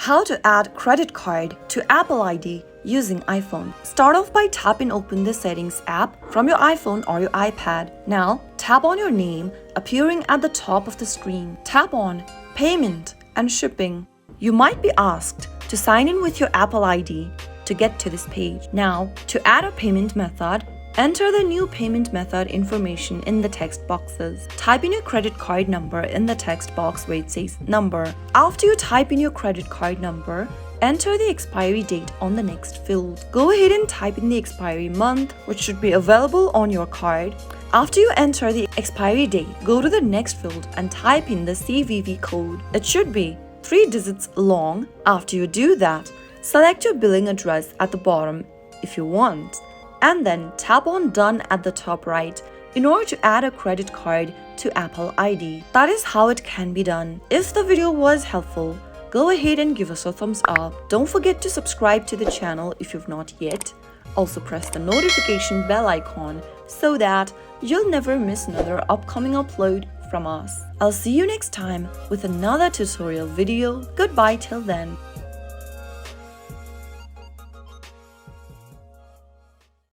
How to add credit card to Apple ID using iPhone. Start off by tapping open the Settings app from your iPhone or your iPad. Now, tap on your name appearing at the top of the screen. Tap on Payment and Shipping. You might be asked to sign in with your Apple ID to get to this page. Now, to add a payment method, enter the new payment method information in the text boxes. Type in your credit card number in the text box where it says number. After you type in your credit card number, enter the expiry date on the next field. Go ahead and type in the expiry month, which should be available on your card. After you enter the expiry date, go to the next field and type in the CVV code. It should be 3 digits long. After you do that, select your billing address at the bottom if you want, and then tap on Done at the top right in order to add a credit card to Apple ID. That is how it can be done. If the video was helpful, go ahead and give us a thumbs up. Don't forget to subscribe to the channel if you've not yet. Also press the notification bell icon so that you'll never miss another upcoming upload from us. I'll see you next time with another tutorial video. Goodbye till then.